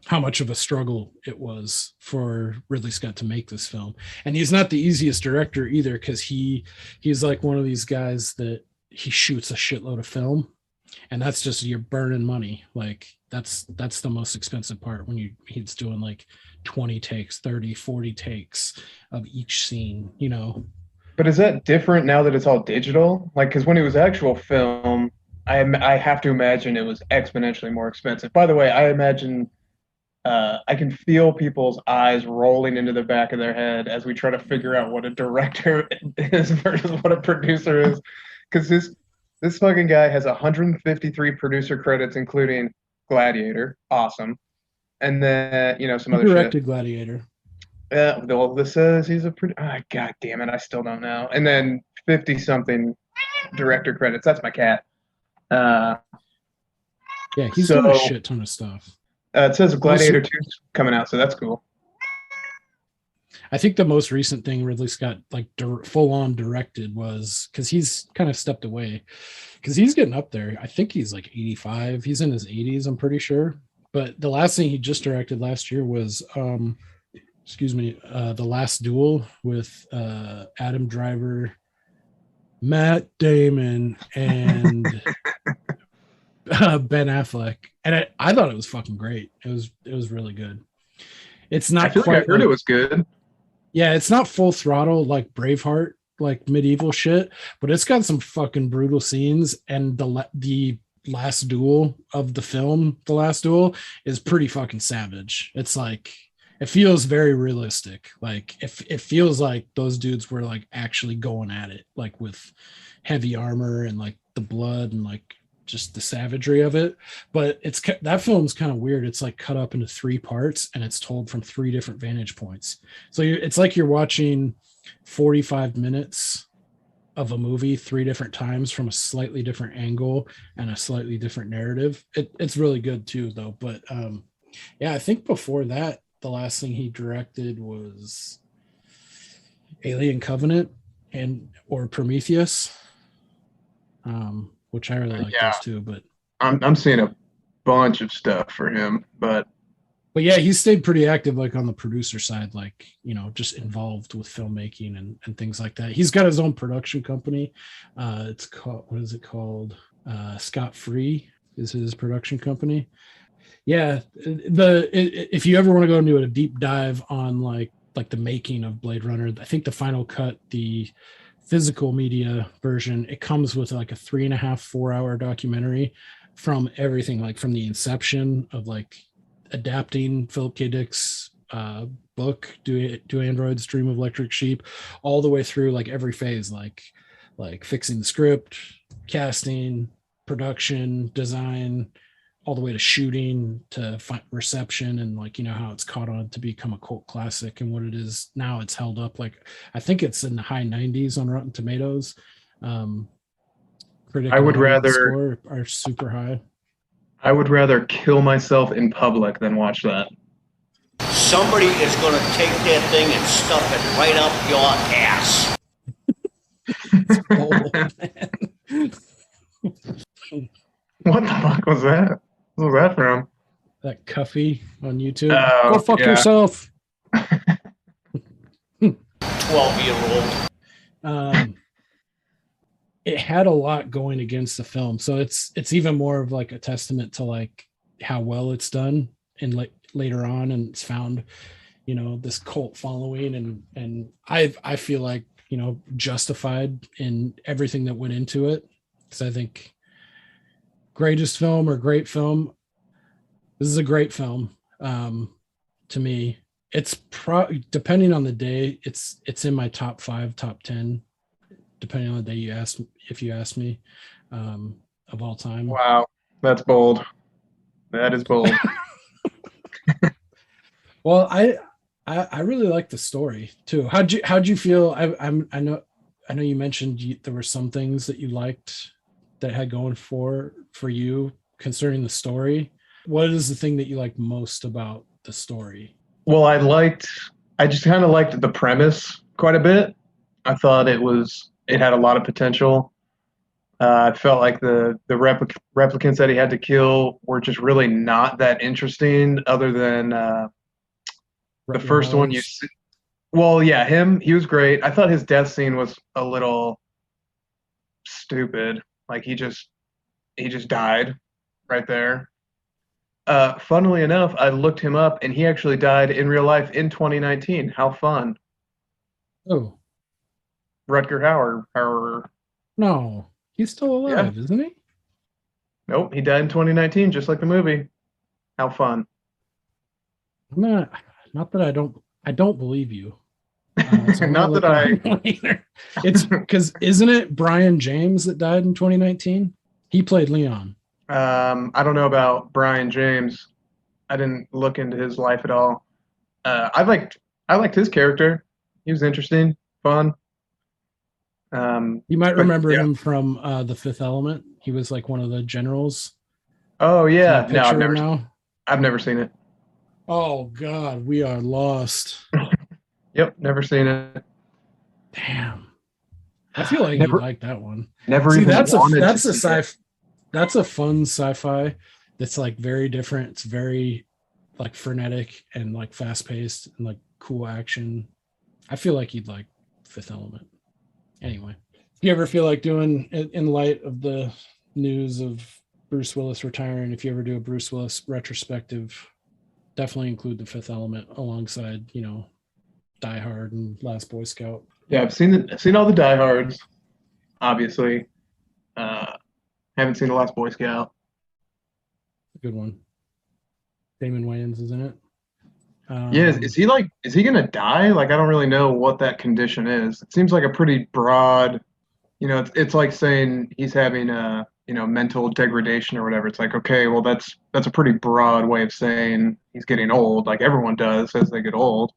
how much of a struggle it was for Ridley Scott to make this film. And he's not the easiest director either, because he's like one of these guys that he shoots a shitload of film, and that's just, you're burning money. Like that's the most expensive part, when he's doing like 20 takes, 30, 40 takes of each scene, you know. But is that different now that it's all digital? Like, because when it was actual film, I have to imagine it was exponentially more expensive. By the way, I imagine I can feel people's eyes rolling into the back of their head as we try to figure out what a director is versus what a producer is. Because this fucking guy has 153 producer credits, including Gladiator. Awesome. And then, you know, some other directed shit. Gladiator. Well, this says he's a God damn it, I still don't know. And then 50-something director credits. That's my cat. Yeah, he's done a shit ton of stuff. It says Gladiator 2 is coming out, so that's cool. I think the most recent thing Ridley Scott like full on directed was, because he's kind of stepped away, because he's getting up there. I think he's like 85. He's in his 80s, I'm pretty sure. But the last thing he just directed last year was, The Last Duel with Adam Driver, Matt Damon, and Ben Affleck. And I thought it was fucking great. It was really good. It's not I feel quite like I heard it was good. Yeah, it's not full throttle like Braveheart, like medieval shit, but it's got some fucking brutal scenes. And the last duel of the film, The Last Duel, is pretty fucking savage. It's like, it feels very realistic. Like it feels like those dudes were like actually going at it, like with heavy armor and like the blood and like just the savagery of it. But that film's kind of weird. It's like cut up into 3 parts, and it's told from 3 different vantage points. So it's like you're watching 45 minutes of a movie 3 different times from a slightly different angle and a slightly different narrative. It's really good too, though. But yeah, I think before that, the last thing he directed was Alien Covenant or Prometheus. Which I really like those too, but I'm seeing a bunch of stuff for him, but yeah, he stayed pretty active, like on the producer side, like, you know, just involved with filmmaking and things like that. He's got his own production company. It's called, what is it called? Scott Free is his production company. Yeah, if you ever want to go into a deep dive on like the making of Blade Runner, I think the final cut, the physical media version, it comes with like a 3.5-4 hour documentary from everything, like from the inception of like adapting Philip K. Dick's book, Do Androids Dream of Electric Sheep, all the way through like every phase, like fixing the script, casting, production, design, all the way to shooting, to reception, and like, you know, how it's caught on to become a cult classic and what it is now. It's held up, like, I think it's in the high 90s on Rotten Tomatoes. I would rather are super high. I would rather kill myself in public than watch that. Somebody is going to take that thing and stuff it right up your ass. What the fuck was that? What was that from? That Cuffy on YouTube. Oh, go fuck yourself. 12-year-old. It had a lot going against the film, so it's even more of like a testament to like how well it's done and like later on, and it's found, you know, this cult following, and I feel like, you know, justified in everything that went into it, because I think greatest film or great film, this is a great film. To me, it's depending on the day, it's in my top 5, top 10, depending on the day if you ask me, of all time. Wow, that's bold. That is bold. Well, I really like the story too. How'd you feel? I know you mentioned there were some things that you liked that had going for you concerning the story. What is the thing that you like most about the story? Well, I just kind of liked the premise quite a bit. I thought it had a lot of potential. I felt like the replicants that he had to kill were just really not that interesting, other than the first one you see. Well, yeah, he was great. I thought his death scene was a little stupid. Like he just died right there. Funnily enough, I looked him up, and he actually died in real life in 2019. How fun! Oh Rutger Hauer. no, he's still alive, isn't he? Nope, he died in 2019, just like the movie. How fun! Not that I don't believe you. So Not that I. It's because isn't it Brian James that died in 2019? He played Leon. I don't know about Brian James. I didn't look into his life at all. I liked his character. He was interesting, fun. You might remember him from The Fifth Element. He was like one of the generals. Oh yeah, no, I've never seen it. Oh God, we are lost. Yep, never seen it. Damn, I feel like you like that one. Never See, even. That's a fun sci-fi. That's like very different. It's very like frenetic and like fast-paced and like cool action. I feel like you'd like Fifth Element. Anyway, if you ever feel like doing, in light of the news of Bruce Willis retiring, if you ever do a Bruce Willis retrospective, definitely include The Fifth Element alongside, Die Hard and Last Boy Scout. Yeah, I've seen all the Die Hards, obviously. Haven't seen The Last Boy Scout. Good one. Damon Wayans is in it. Is he gonna die? Like, I don't really know what that condition is. It seems like a pretty broad, it's like saying he's having a mental degradation or whatever. It's like, okay, well that's a pretty broad way of saying he's getting old, like everyone does as they get old.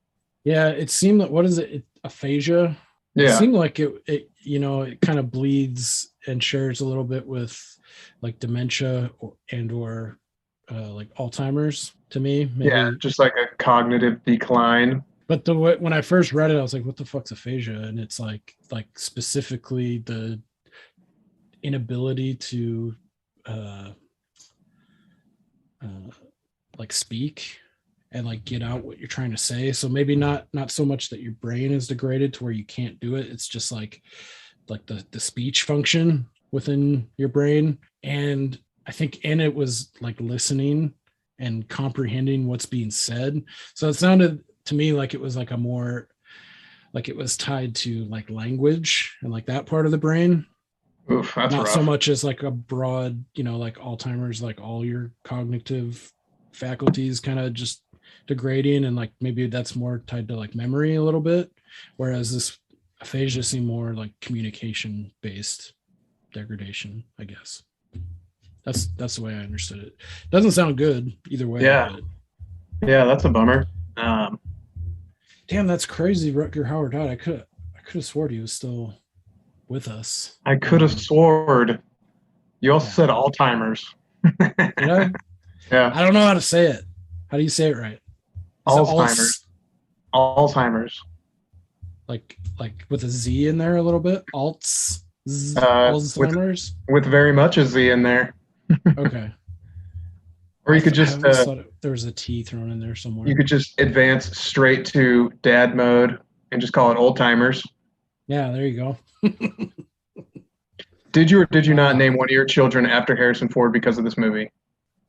Yeah, it seemed like, what is it? Aphasia. Yeah. It seemed like it kind of bleeds and shares a little bit with like dementia or like Alzheimer's to me. Maybe. Yeah, just like a cognitive decline. But when I first read it, I was like, what the fuck's aphasia? And it's like specifically the inability to like speak and like get out what you're trying to say. So maybe not so much that your brain is degraded to where you can't do it. It's just like the speech function within your brain. And I think it was like listening and comprehending what's being said. So it sounded to me like it was like a more, like it was tied to like language and like that part of the brain. Oof, that's not rough. So much as like a broad, like Alzheimer's, like all your cognitive faculties kind of just degrading, and like maybe that's more tied to like memory a little bit, whereas this aphasia seemed more like communication based degradation, I guess. That's the way I understood it. Doesn't sound good either way. Yeah, that's a bummer. Damn, that's crazy. Rutger Hauer died. I could have sworn he was still with us. I could have sworn. You also said Alzheimer's. Did I? Yeah. I don't know how to say it. How do you say it right? Alzheimer's. Alzheimer's. Like with a Z in there a little bit. Alzheimer's. With very much a Z in there. Okay. Or you could just thought there was a T thrown in there somewhere. You could just advance straight to dad mode and just call it old timers. Yeah, there you go. Did you or did you not name one of your children after Harrison Ford because of this movie?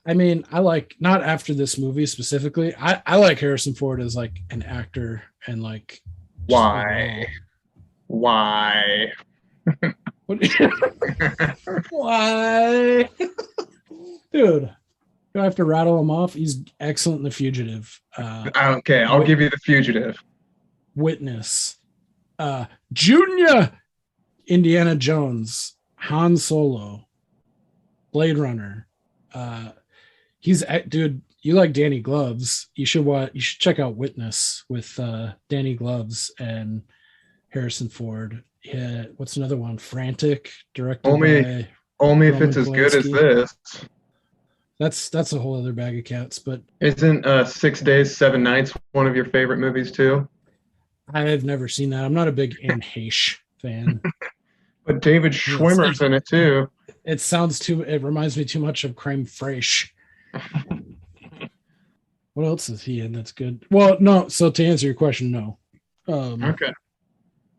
I mean, I like, not after this movie specifically. I like Harrison Ford as like an actor and like. Why? Why? Why? Dude, do I have to rattle him off? He's excellent in The Fugitive. Okay, I'll give you The Fugitive. Witness. Junior. Indiana Jones. Han Solo. Blade Runner. Dude, you like Danny Gloves. You should check out Witness with Danny Gloves and Harrison Ford. Yeah, what's another one? Frantic, directed by only if Roman it's as Polanski. good as this. That's a whole other bag of cats. But isn't 6 Days, 7 Nights one of your favorite movies too? I've never seen that. I'm not a big Anne Heche fan. But David Schwimmer's in it too. It reminds me too much of Creme Fraiche. What else is he in that's good? Well, no. So to answer your question, no. Okay.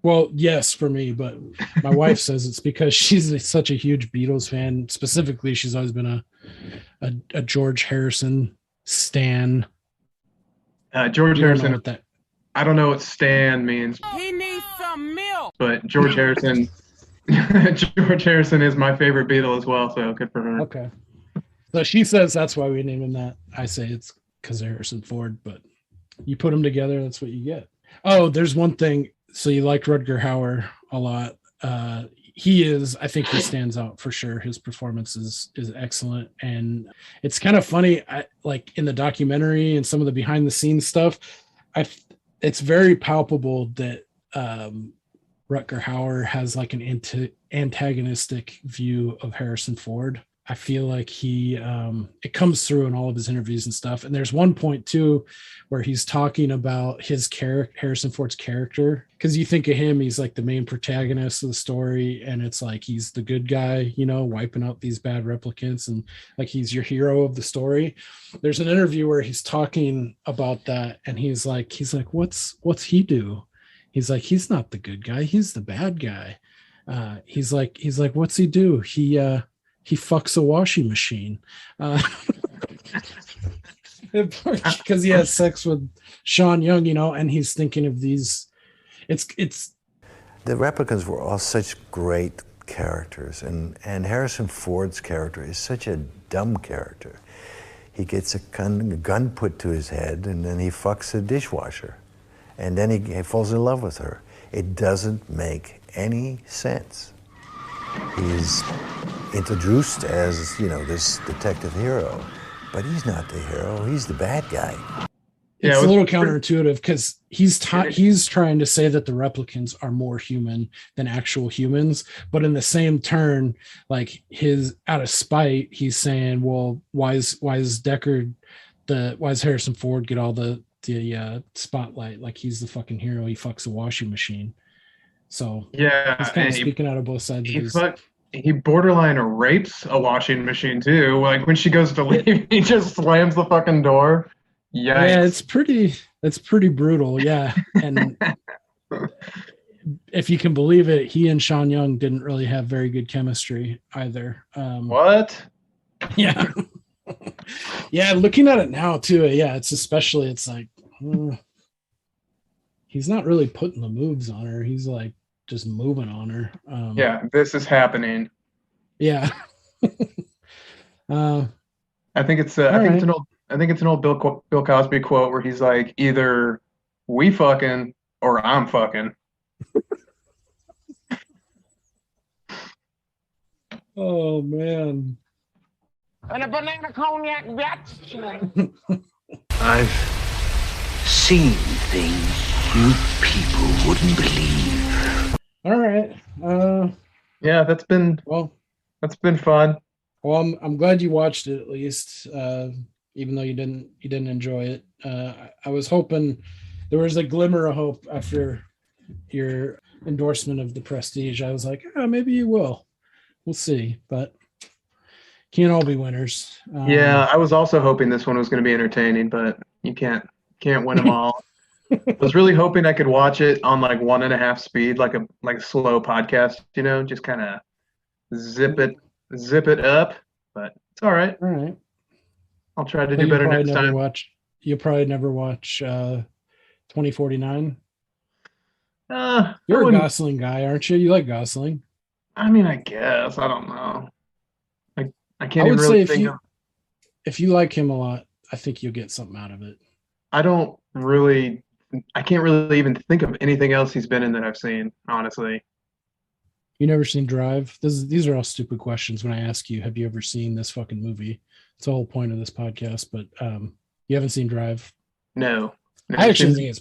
Well, yes, for me, but my wife says it's because she's such a huge Beatles fan. Specifically, she's always been a George Harrison stan. George Harrison. That. I don't know what stan means. He needs some milk. But George Harrison. George Harrison is my favorite Beatle as well, so good for her. Okay. So she says that's why we named him that. I say it's because of Harrison Ford, but you put them together, that's what you get. Oh, there's one thing. So you liked Rutger Hauer a lot. I think he stands out for sure. His performance is excellent. And it's kind of funny. Like in the documentary and some of the behind the scenes stuff, it's very palpable that Rutger Hauer has like an antagonistic view of Harrison Ford. I feel like it comes through in all of his interviews and stuff. And there's one point too, where he's talking about his Harrison Ford's character. Cause you think of him, he's like the main protagonist of the story. And it's like, he's the good guy, wiping out these bad replicants. And like, he's your hero of the story. There's an interview where he's talking about that. And he's like, what's he do? He's like, he's not the good guy. He's the bad guy. He's like, what's he do? He fucks a washing machine because he has sex with Sean Young, and he's thinking of these. It's the replicants were all such great characters, and Harrison Ford's character is such a dumb character. He gets a gun put to his head, and then he fucks a dishwasher, and then he falls in love with her. It doesn't make any sense. He's introduced as, this detective hero, but he's not the hero. He's the bad guy. It's a little counterintuitive because he's trying to say that the replicants are more human than actual humans, but in the same turn, like out of spite, he's saying, well, why is Harrison Ford get all the spotlight? Like he's the fucking hero. He fucks a washing machine. So yeah, he's kind of speaking out of both sides. He borderline rapes a washing machine too. Like when she goes to leave, he just slams the fucking door. Yikes. Yeah, it's pretty brutal. Yeah, and if you can believe it, he and Sean Young didn't really have very good chemistry either. What? Yeah, yeah. Looking at it now too, yeah, it's like he's not really putting the moves on her. He's like just moving on her. Yeah, this is happening. Yeah. I think it's an old Bill Cosby quote where he's like, either we fucking or I'm fucking. Oh man. And a banana cognac, bitch. I've seen things you people wouldn't believe. All right. Yeah, that's been fun. Well, I'm glad you watched it at least, even though you didn't enjoy it. I was hoping there was a glimmer of hope after your endorsement of The Prestige. I was like, maybe you will. We'll see, but can't all be winners. Yeah, I was also hoping this one was going to be entertaining, but you can't win them all. I was really hoping I could watch it on like 1.5 speed, like a slow podcast, just kind of zip it up, but it's all right. All right. I'll try to do better next time. You'll probably never watch 2049. You're a Gosling guy, aren't you? You like Gosling? I mean, I guess. I don't know. I can't I would even really say think if you like him a lot, I think you'll get something out of it. I can't really even think of anything else he's been in that I've seen, honestly. You never seen Drive? These are all stupid questions when I ask you, have you ever seen this fucking movie? It's the whole point of this podcast, but you haven't seen Drive? No. I actually think it's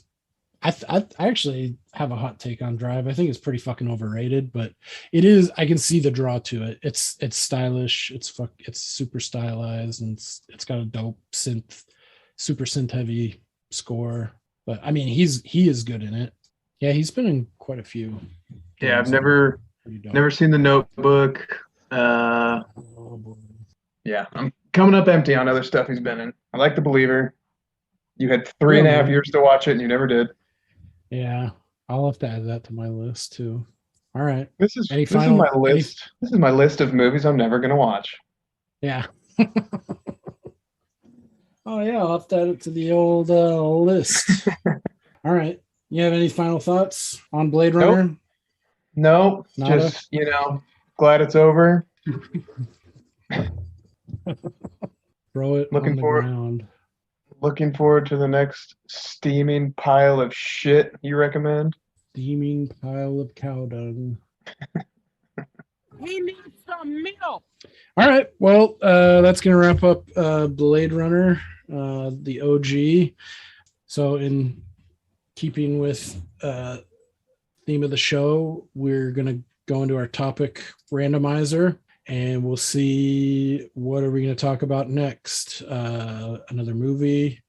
I actually have a hot take on Drive. I think it's pretty fucking overrated, but it is. I can see the draw to it. It's stylish. It's super stylized, and it's got a dope super synth heavy score. But I mean, he is good in it. Yeah, he's been in quite a few. Yeah, I've games that are never pretty dope. never seen The Notebook. Oh, boy. Yeah, I'm coming up empty on other stuff he's been in. I like The Believer. You had three Yeah, and a half man. years to watch it, and you never did. Yeah, I'll have to add that to my list too. All right. This is Any this is final? my list. This is my list of movies I'm never gonna watch. Yeah. Oh yeah, I'll have to add it to the old list. All right. You have any final thoughts on Blade Runner? No, Nada? just glad it's over. Throw it Looking on the forward- ground. Looking forward to the next steaming pile of shit you recommend. Steaming pile of cow dung. He needs some milk. All right. Well, that's going to wrap up Blade Runner, the OG. So, in keeping with theme of the show, we're going to go into our topic randomizer, and we'll see what are we going to talk about next. Another movie,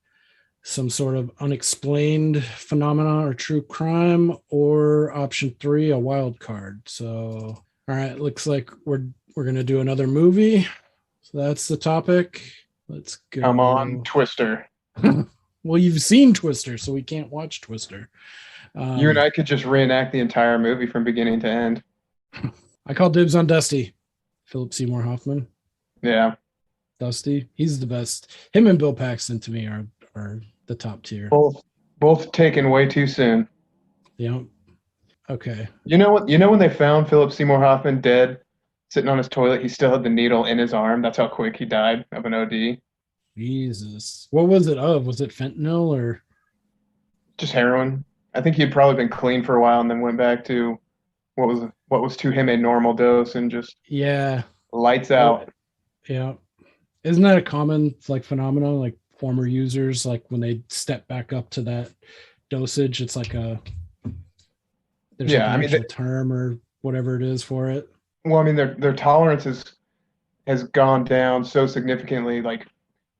some sort of unexplained phenomena or true crime, or option 3, a wild card. So, all right, looks like we're going to do another movie. So that's the topic. Let's go. Come on, Twister. Well, you've seen Twister, so we can't watch Twister. You and I could just reenact the entire movie from beginning to end. I call dibs on Dusty. Philip Seymour Hoffman. Yeah. Dusty. He's the best. Him and Bill Paxton to me are the top tier. Both taken way too soon. Yeah. Okay. You know what? You know when they found Philip Seymour Hoffman dead, sitting on his toilet, he still had the needle in his arm. That's how quick he died of an OD. Jesus. What was it of? Was it fentanyl or just heroin? I think he'd probably been clean for a while and then went back to what was to him a normal dose and just lights out. Yeah. Isn't that a common phenomenon? Like former users, like when they step back up to that dosage, it's like there's an actual term or whatever it is for it. Well, I mean, their tolerance has gone down so significantly. Like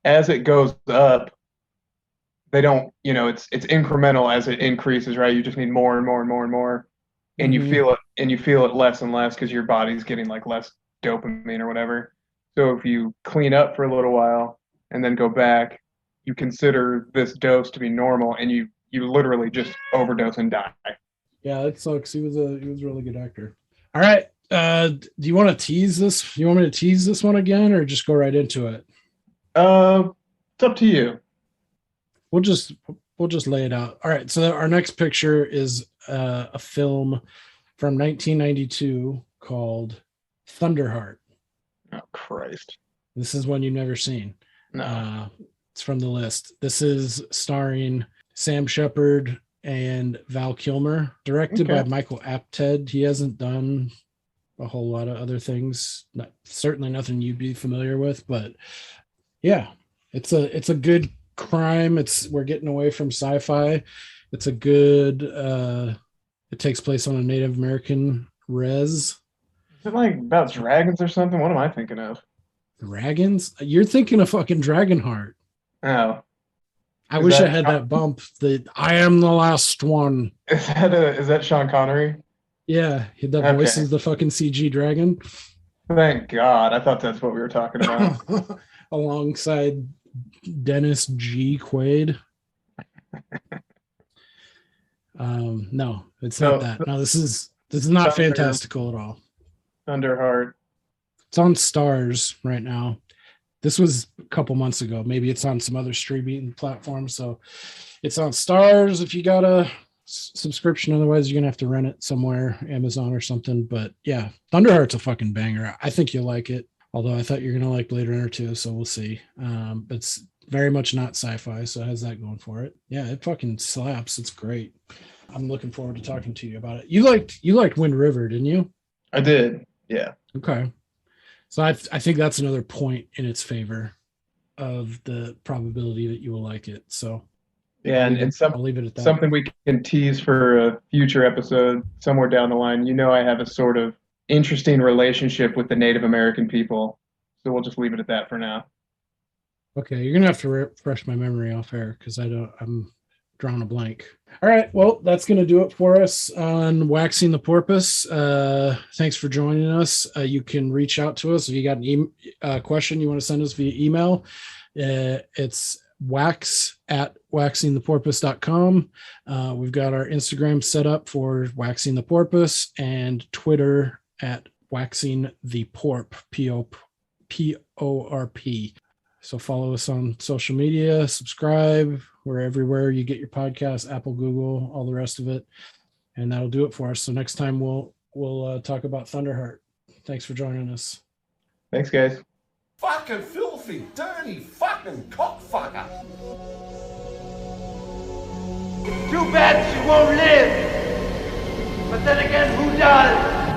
as it goes up, they don't, it's incremental as it increases, right? You just need more and more and more and more, and you feel it less and less because your body's getting like less dopamine or whatever. So if you clean up for a little while and then go back, you consider this dose to be normal, and you literally just overdose and die. Yeah, that sucks. He was a really good actor. All right. Do you want to tease this? You want me to tease this one again, or just go right into it? It's up to you. We'll just lay it out. All right. So our next picture is a film from 1992 called Thunderheart. Oh Christ! This is one you've never seen. No. It's from the list. This is starring Sam Shepard and Val Kilmer, directed by Michael Apted. He hasn't done a whole lot of other things. Certainly nothing you'd be familiar with, but yeah, it's a good crime. We're getting away from sci-fi. It's a good it takes place on a Native American res. Is it like about dragons or something? What am I thinking of? Dragons? You're thinking of fucking Dragonheart. Oh. I wish I had that bump. That I am the last one. Is that Sean Connery? Yeah, that voice is the fucking CG dragon. Thank God. I thought that's what we were talking about. Alongside Dennis G. Quaid. No, it's not that. No, this is not fantastical at all. Thunderheart. It's on Stars right now. This was a couple months ago. Maybe it's on some other streaming platform. So it's on Stars if you got a subscription. Otherwise, you're going to have to rent it somewhere, Amazon or something. But yeah, Thunderheart's a fucking banger. I think you'll like it. Although I thought you're going to like Blade Runner too. So we'll see. But it's very much not sci-fi. So it has that going for it. Yeah, it fucking slaps. It's great. I'm looking forward to talking to you about it. You liked Wind River, didn't you? I did. Yeah. Okay. So I think that's another point in its favor of the probability that you will like it. So yeah, I'll leave it at that. Something we can tease for a future episode somewhere down the line. I have a sort of interesting relationship with the Native American people, so we'll just leave it at that for now. Okay, you're gonna have to refresh my memory off air because I'm drawing a blank. All right, well, that's going to do it for us on Waxing the Porpoise. Thanks for joining us. You can reach out to us if you got an question you want to send us via email. It's wax@waxingtheporpoise.com. We've got our Instagram set up for Waxing the Porpoise and Twitter at Waxing the Porp, P-O-R-P. So follow us on social media, subscribe. We're everywhere you get your podcasts, Apple, Google, all the rest of it. And that'll do it for us. So next time we'll talk about Thunderheart. Thanks for joining us. Thanks, guys. Fucking filthy, dirty, fucking cockfucker. Too bad she won't live. But then again, who does?